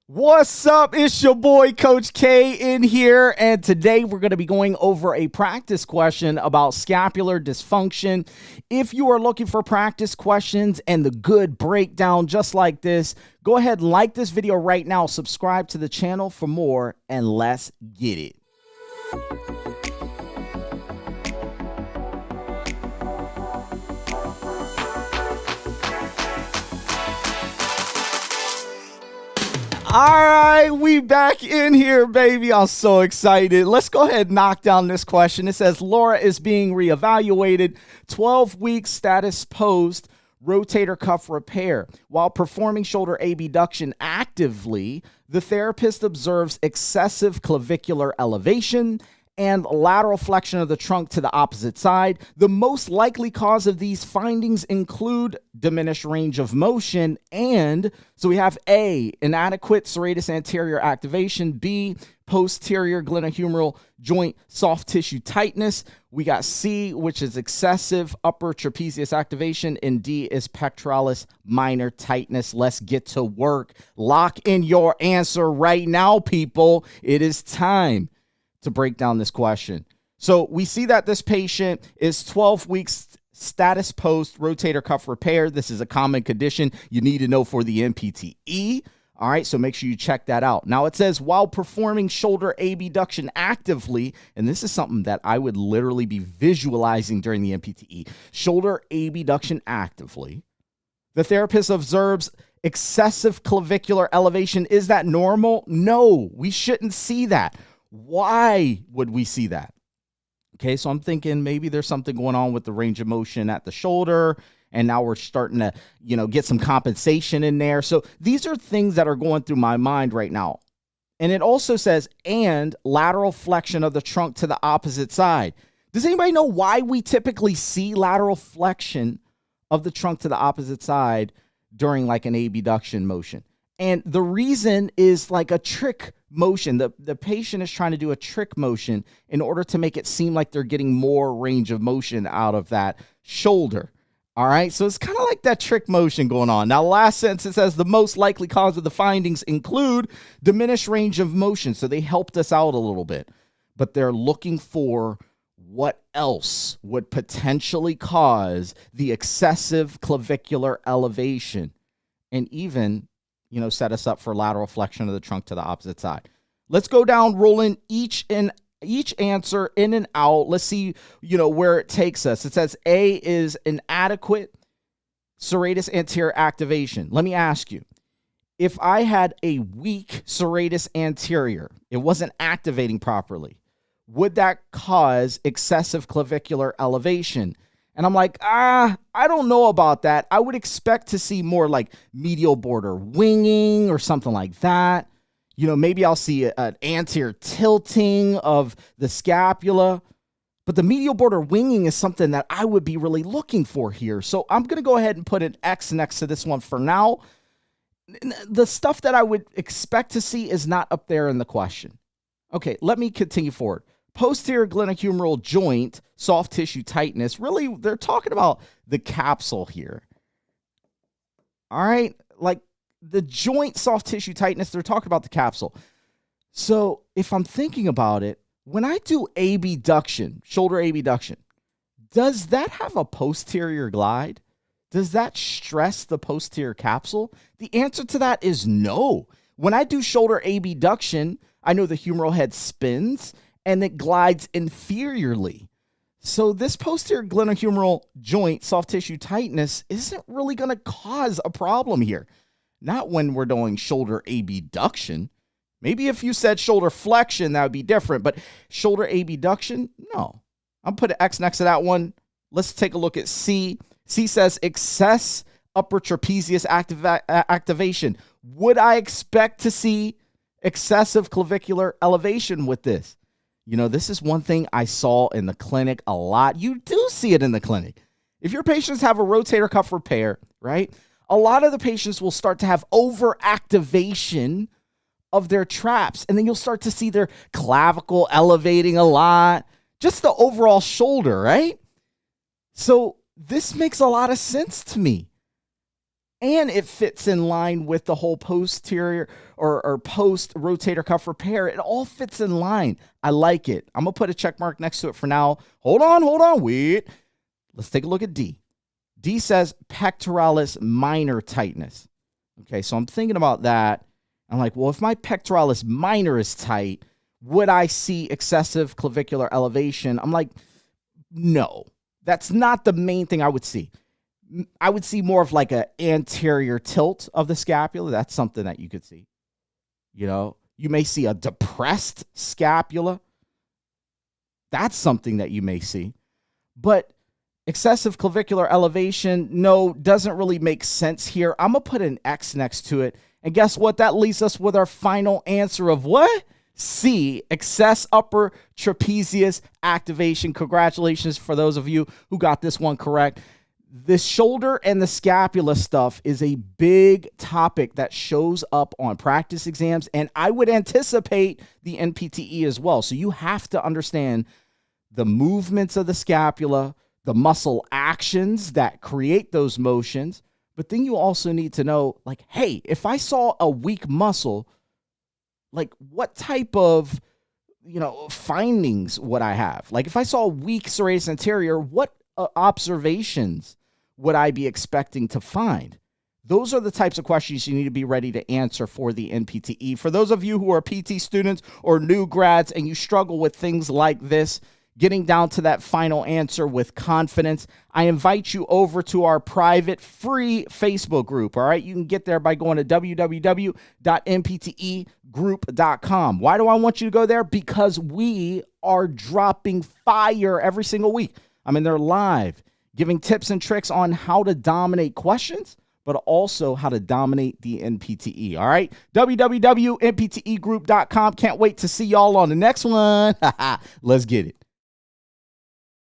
What's up? It's your boy Coach K in here, and today we're going to be going over a practice question about scapular dysfunction. If you are looking for practice questions and the good breakdown just like this, go ahead and like this video right now, subscribe to the channel for more, and let's get it. All right, we back in here, baby. I'm so excited. Let's go ahead and knock down this question. It says, Laura is being reevaluated, 12 weeks status post rotator cuff repair. While performing shoulder abduction actively, the therapist observes excessive clavicular elevation and lateral flexion of the trunk to the opposite side. The most likely cause of these findings include diminished range of motion, and so we have A, inadequate serratus anterior activation, B, posterior glenohumeral joint soft tissue tightness. We got C, which is excessive upper trapezius activation, and D is pectoralis minor tightness. Let's get to work. Lock in your answer right now, people. It is time to break down this question. So we see that this patient is 12 weeks status post rotator cuff repair. This is a common condition you need to know for the NPTE. All right, so make sure you check that out. Now it says, while performing shoulder abduction actively, and this is something that I would literally be visualizing during the NPTE, shoulder abduction actively, the therapist observes excessive clavicular elevation. Is that normal? No, we shouldn't see that. Why would we see that? Okay, so I'm thinking maybe there's something going on with the range of motion at the shoulder, and now we're starting to, get some compensation in there. So these are things that are going through my mind right now. And it also says, and lateral flexion of the trunk to the opposite side. Does anybody know why we typically see lateral flexion of the trunk to the opposite side during like an abduction motion? And the reason is like a trick motion. The patient is trying to do a trick motion in order to make it seem like they're getting more range of motion out of that shoulder. All right, so it's kind of like that trick motion going on. Now, last sentence, it says the most likely cause of the findings include diminished range of motion. So they helped us out a little bit, but they're looking for what else would potentially cause the excessive clavicular elevation and even set us up for lateral flexion of the trunk to the opposite side. Let's go down, rolling each answer in and out. Let's see, where it takes us. It says A is inadequate serratus anterior activation. Let me ask you, if I had a weak serratus anterior, it wasn't activating properly, would that cause excessive clavicular elevation? And I'm like, I don't know about that. I would expect to see more like medial border winging or something like that. Maybe I'll see an anterior tilting of the scapula. But the medial border winging is something that I would be really looking for here. So I'm going to go ahead and put an X next to this one for now. The stuff that I would expect to see is not up there in the question. Okay, let me continue forward. Posterior glenohumeral joint, soft tissue tightness. Really, they're talking about the capsule here. All right, like the joint soft tissue tightness, they're talking about the capsule. So if I'm thinking about it, when I do abduction, shoulder abduction, does that have a posterior glide? Does that stress the posterior capsule? The answer to that is no. When I do shoulder abduction, I know the humeral head spins and it glides inferiorly. So this posterior glenohumeral joint soft tissue tightness isn't really going to cause a problem here. Not when we're doing shoulder abduction. Maybe if you said shoulder flexion, that would be different. But shoulder abduction, no. I'm putting X next to that one. Let's take a look at C. C says excess upper trapezius activation. Would I expect to see excessive clavicular elevation with this? This is one thing I saw in the clinic a lot. You do see it in the clinic. If your patients have a rotator cuff repair, right, a lot of the patients will start to have overactivation of their traps, and then you'll start to see their clavicle elevating a lot, just the overall shoulder, right? So this makes a lot of sense to me. and it fits in line with the whole posterior or post rotator cuff repair. It all fits in line. I like it. I'm going to put a check mark next to it for now. Hold on, wait. Let's take a look at D. D says pectoralis minor tightness. Okay, so I'm thinking about that. I'm like, well, if my pectoralis minor is tight, would I see excessive clavicular elevation? I'm like, no, that's not the main thing I would see. I would see more of like an anterior tilt of the scapula. That's something that you could see. You know, you may see a depressed scapula. That's something that you may see. But excessive clavicular elevation, no, doesn't really make sense here. I'm going to put an X next to it. And guess what? That leaves us with our final answer of what? C, excess upper trapezius activation. Congratulations for those of you who got this one correct. The shoulder and the scapula stuff is a big topic that shows up on practice exams, and I would anticipate the NPTE as well. So you have to understand the movements of the scapula, the muscle actions that create those motions, but then you also need to know, like, hey, if I saw a weak muscle, like what type of, findings would I have? Like if I saw a weak serratus anterior, what observations would I be expecting to find? Those are the types of questions you need to be ready to answer for the NPTE. For those of you who are PT students or new grads and you struggle with things like this, getting down to that final answer with confidence, I invite you over to our private free Facebook group. All right. You can get there by going to www.nptegroup.com. Why do I want you to go there? Because we are dropping fire every single week. I'm in there live giving tips and tricks on how to dominate questions, but also how to dominate the NPTE. All right. www.nptegroup.com. Can't wait to see y'all on the next one. Let's get it.